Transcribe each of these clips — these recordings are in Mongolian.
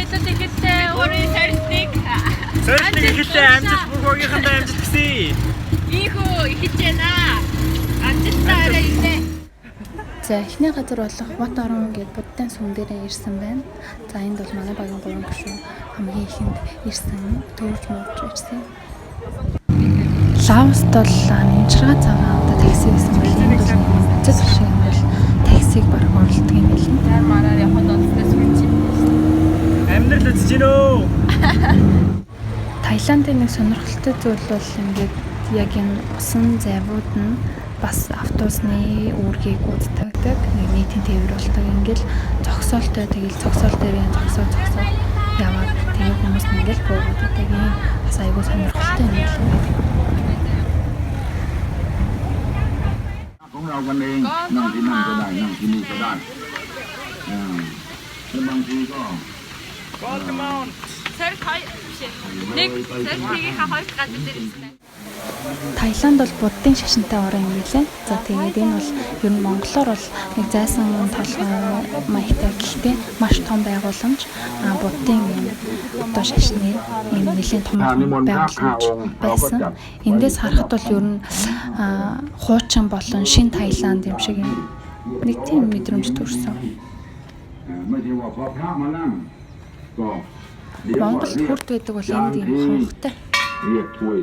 баялал ихэдтэй өөрийн сорилтыг ихэдтэй амжилт бүгөөгийн амжилт хүсье. ийхүү ихэж байна. Амжилттай орой ирнэ. За эхний газар болох Бот орон гээд буддын сүм дээрээ ирсэн байна. За энд бол манай багийн 3 гишүүн хамгийн ихэнд ирсэн төрж мөрж ирсэн. Лаост бол амжиргаа цагаан одоо такси гэсэн бол энэ бол зөв шиг юм бол таксиг барах оролдог юм билээ. Тэр мараар явхад онцгой сүлж юм. Амьдрал үзэж гинөө. Таиландын нэг сонирхолтой зүйл бол ингээд яг энэ усан зайвууд нь бас автобусны үүргийг үүдтэгдэг. Нэг нийтийн тээвэр болдог. Ингээл зогсоолтой тэгэл зогсоол дээр зогсоо яваад тэгээ хүмүүс ингээл буугаад тэгээ бас айгүй сонирхолтой юм байна. ของเรากันเองนั่งที่นั่นก็ได้นั่งที่นี่ก็ได้แล้วบางทีก็ Сорилт хоёр биш. Нэг сорилтыг хоёр газар дээр ирсэн. Таиланд бол буддын шашинтай орн юм билээ. За тэгээд энэ бол ер нь монголоор бол нэг зайсан толгой маягтай гэхдээ маш том байгууламж буддын одоо шашны юм нэлийн том байгууламж байсан. Эндээс харахад бол ер нь хуучин болон шин Таиланд юм шиг юм. Нэг тийм мэдрэмж төрсөн. ไม่ใช่ว่าพอพระมานั่งก็ Монголд хүрд байдаг бол энд юм хонхтой. เรียกถ้วย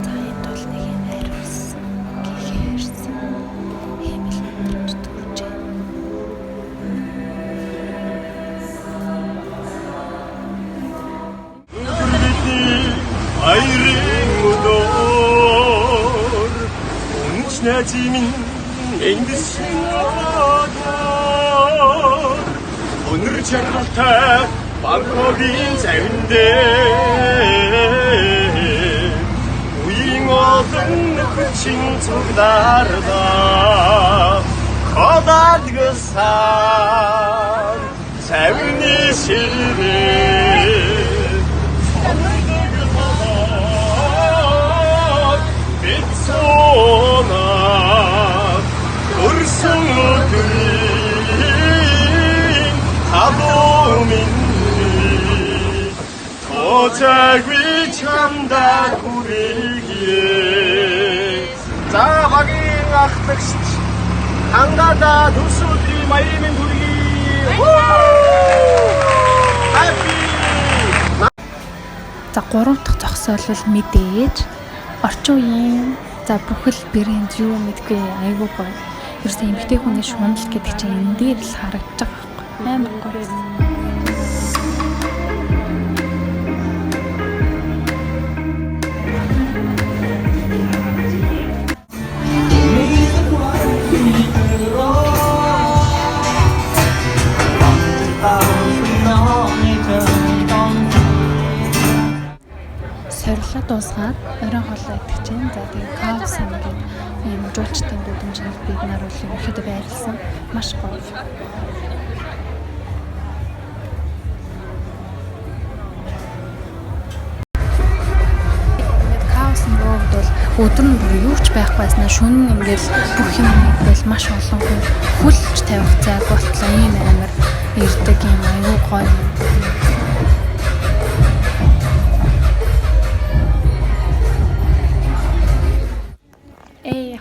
За энд бол нэг юм хайрсан. Гэхээрсэн. Хэмэл мэдрэмж төрж байна. 오늘 잘못해 방법인 자인데 우잉어든 끝인 속 다르다 거다 그산 자인이 실비 빛소나 얼성어들이 가보민이 도자기 참다 구리기에 자 박잉 악백시 강가다 도수들이 말리면 구리기 За 3 дахь зогсоол бол мэдээж орчин үеийн за бүхэл брэнд юу мэдгүй айгүй гоё. Ерөөсөө эмэгтэй хүний шунал гэдэг чинь энэ дээр л харагдаж байгаа байхгүй амар гоё. Сорилоо дуусгаад оройн хоолой идэх чинь за тэгээ каус ингээд ийм жуулчдын дүдэмжийг бид нар бол ихэд байрлсан маш гоё. Каус нөгөөд бол өдөр нь бүр юу ч байхгүй байснаа шөнө ингээд бүх юм бол маш олон хүлж тавих цаг болтлоо ийм амар ирдэг юм аюу гоё.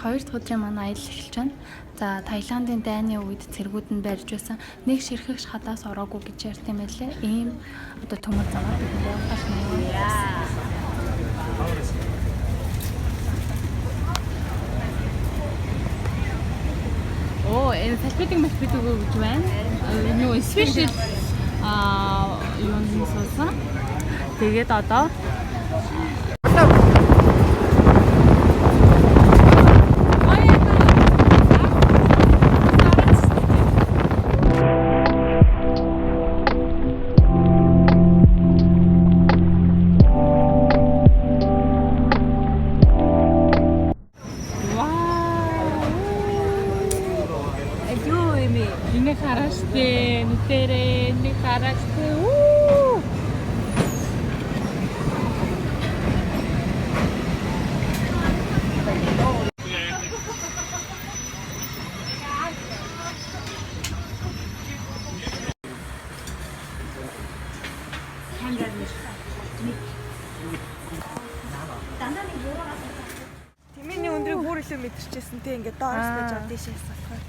Хоёр дахь өдрийн манай аялал эхэлж байна. За Таиландын дайны үед цэргүүд нь барьж байсан нэг ширхэгч хадаас ороогүй гэж ярьт юм байлээ. Ийм одоо төмөр замаар бид явах юм. Оо, энэ салбитыг мэт өгөө гэж байна. Юу спешиал юу нээсэн. Тэгээд одоо Ini karaste, nutere, ini karaste. мэдэрчээсэн те ингээд доороос байж аваад дэшээс болохоор.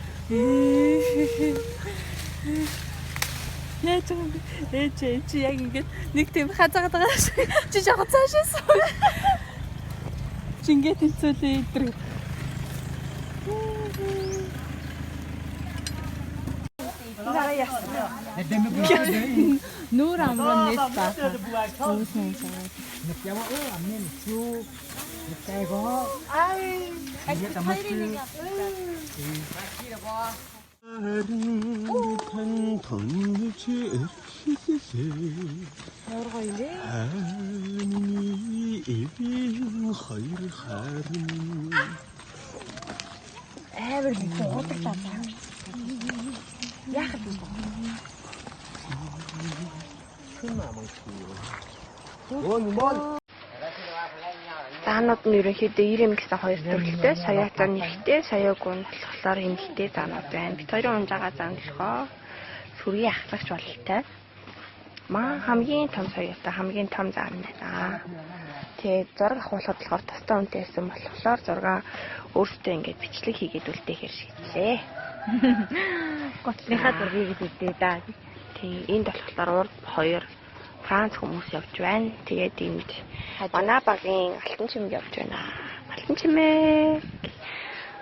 Яаж юм бэ? Чи яг ингээд нэг тийм хазаагаад байгаа шиг чи жоо цаашаас. Чи ингээд хэлцүүлээ өдрөө. Нүүр амрын нэт баха. Үүснэ саад. Заанууд нь ерөнхийдөө Ирэм гэсэн хоёр төрөлтэй, соёо зан нэрхтэй, соёогүй нь болохоор эмэгтэй заанууд байна. Бид хоёрын унж байгаа зан болохоор сүргийн ахлагч бололтой. Маа хамгийн том соёотой, хамгийн том зан байна. Тэгээд зураг авахлахад болохоор тустай үнэтэй байсан болохоор зураг өөртөө ингээд бичлэг хийгээд үлдээхээр шийдлээ. Гоцныхаа зургийг үлдээ да. Тэгээд энд болохоор урд хоёр Франц хүмүүс явж байна. Тэгээд энд манай багийн алтан чимэг явж байна. Алтан чимээ.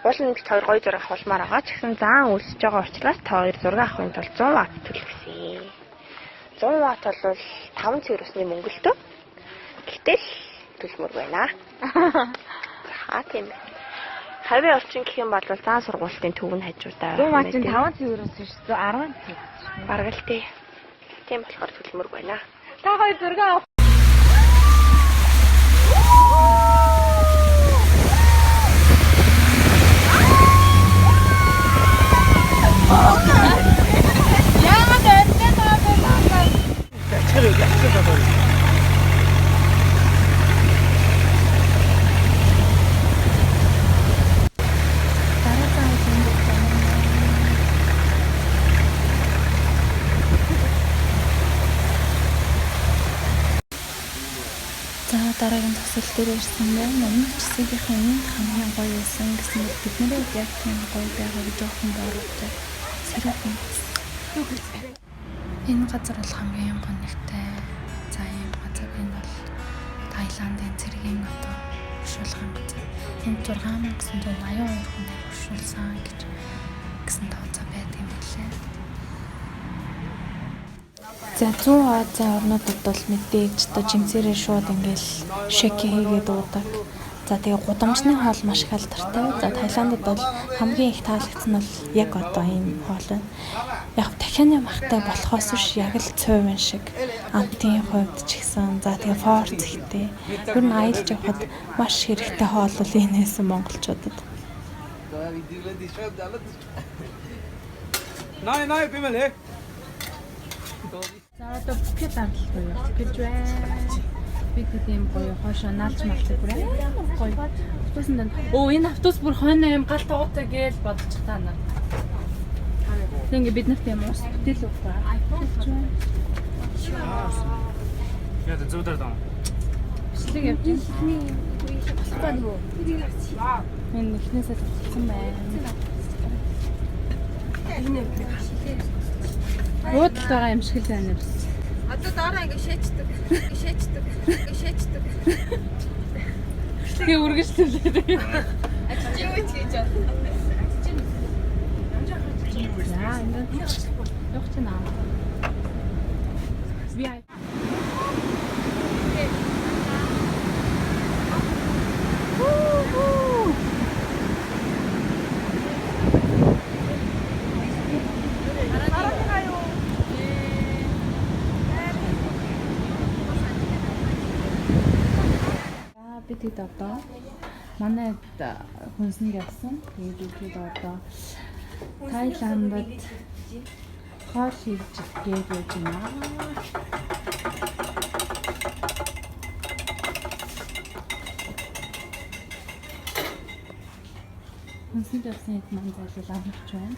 Уул нь бид хоёр гоё зураг авахмаар байгаа ч гэсэн заан үлсэж байгаа учраас та хоёр зураг авахын тулд 100 ват төлөвсөн. 100 ват бол 5 цэврүсний мөнгө л дөө. Гэтэл төлмөр байна. Тийм. Хавийн орчин гэх юм бол заан сургуулийн төв нь хажуудаа. 100 ватын 5 цэврээс биш 10 цэврээс. Бараг л тий. Тийм болохоор төлмөр байна. Та хоёр зураг авах. Дараагийн тасал дээр ирсэн байна. Өмнөх жисгийнхээ хамгийн гоё байсан гэсэн мэт бидний яг тийм гоё байгааг жоохон боортой. Сэрэгэн. Энэ газар бол хамгийн гонигтай. За ийм газар энэ бол Таиландын цэргийн одоо хөшүүлхэн газар. Энд 6982 хүн хөшүүлсэн гэсэн тооцоо байдаг юм билээ. За 100 Азийн орнуудад бол мэдээж одоо жимсээрээ шууд ингээл шеки хийгээд уудаг. За тэгээ гудамжны хоол маш их алдартай. За Таиландд бол хамгийн их таалагдсан нь бол яг одоо энэ хоол байна. Яг дахианы махтай болохоос биш яг л цойвын шиг амтын хувьд ч гэсэн за тэгээ форц ихтэй. Ер нь аялж явахад маш хэрэгтэй хоол бол энэсэн монголчуудад. Nej, bimmel hæk. За одоо бүхэл амтлах буюу гэж байна. Би тийм гоё хоошоо наалж малдаг бүр амар гоё. Автобусанд энэ автобус бүр хойно юм гал тагуутай гэж бодчих та нар. Тэг ингээ бид нарт юм уус бүтэл үг ба. Ja, den zooder dan. Бичлэг явж байна. Болохгүй нөгөө. Энэ ихнээсээ татсан байна. Ууд байгаа юм шиг л байна юм. Одоо доороо ингэ шээчдэг. Тэгээ үргэлжлүүлээ. Ачиж юу ч гэж байна. Яа, энэ явах чинь аа. Би бид одоо манайд хүнсэнд явсан. Тэгээд бид одоо Таиландд хоол хийж гээд байж байна. Хүнсэнд явсан хэд маань зайлшгүй амарч байна.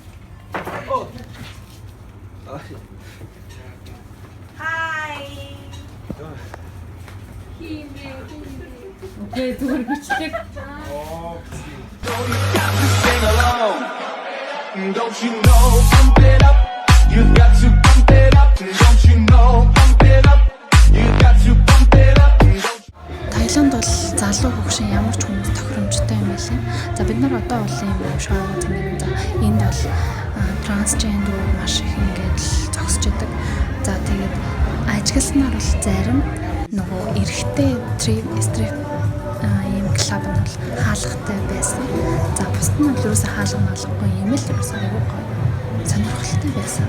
Hi. Окей, зүгээр бичлэг. Sing along. Don't you know, pump it up. You got to pump it up. Don't you know, pump it up. You got to pump it up. Таиланд бол залуу хөгшин ямар ч хүмүүс тохиромжтой юм байлээ. За бид нар одоо бол юм шоуд ингээд за энд бол трансгендер маш их ингээд зогсож идэг. За тэгээд ажигласнаар бол зарим нөгөө эрэгтэй стрип ийм клуб нь бол хаалгатай байсан. За бусд нь бол ерөөсөө хаалгамалгүй юм л ерөөсөө аягүй гоё. Сонирхолтой байсан.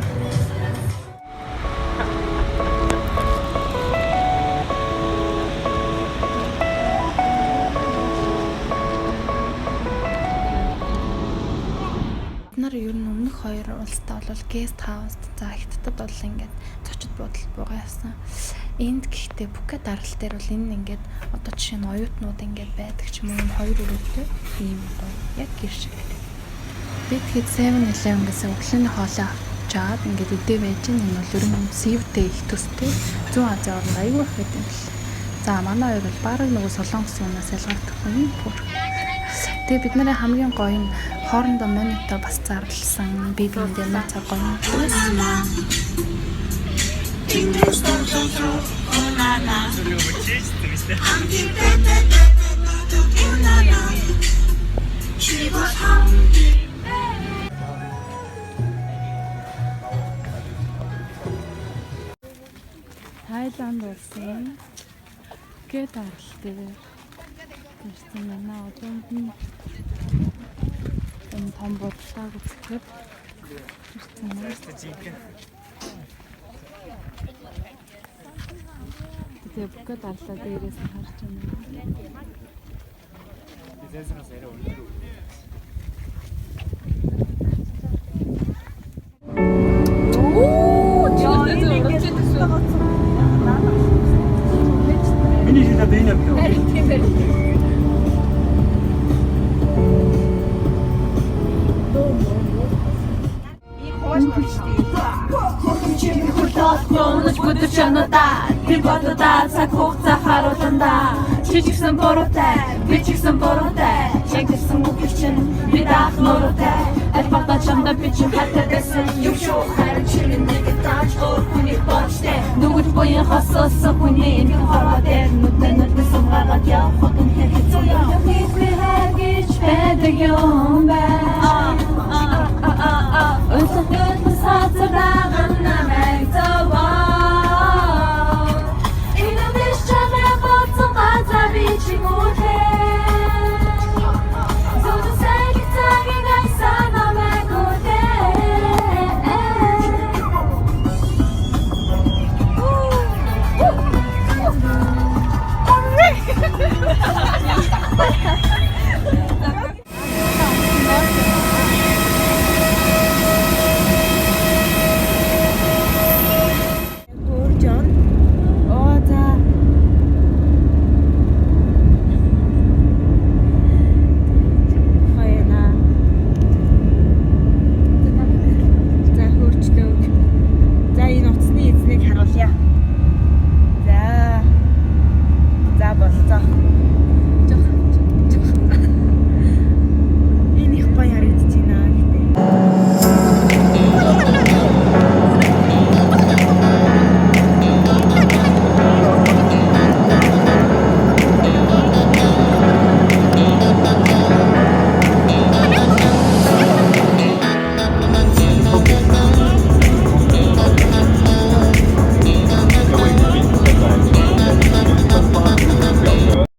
Нар ер нь өмнөх хоёр улстай бол гест хауст за хятадд бол ингээд зочид буудал буугаа явсан. Энд гэхдээ Пхукет арал дээр бол энэ ингээд одоо жишээ нь оюутнууд ингээд байдаг ч юм уу хоёр өрөөтэй ийм гоё яг гэр шиг. Би тэгэхэд 7-Eleven гэсэн өглөөний хоолой авчаад ингээд өдөө байж энэ бол ер нь сивтэй их төстэй зүүн Азийн орнд аягүй их байдаг юм бэл. За манай хоёр бол бараг нөгөө солонгос юунаас ялгаардаг юм бүр. Тэгээ бид нарын хамгийн гоё нь хоорондоо монитор бас зарласан би биендээ нууц гоё юм. Таиланд улсын Пхукет арал дээр ирсэн манай одоонд нь энэ том бодлогыг үзэхэд ирсэн юм. Тэгээ Пхукет арлаа дээрээс нь харж байна. Бизнесээс арай өндөр. Миний хэлээд энэ юм. Хөнөж бүдэр чануудаа тэр бододаа цаг хугацаа харууландаа чи ч гэсэн буруутай би ч гэсэн буруутай чигсэн үг чинь би даах нуруутай аль багтаа чамдаа би чи хатагсан юу шүү харин чи нэг тааж өөрхөний боочтэй нүгэл буян хассан хүний энэ хорвоо дээр нүдэн нүд сумгагаад явах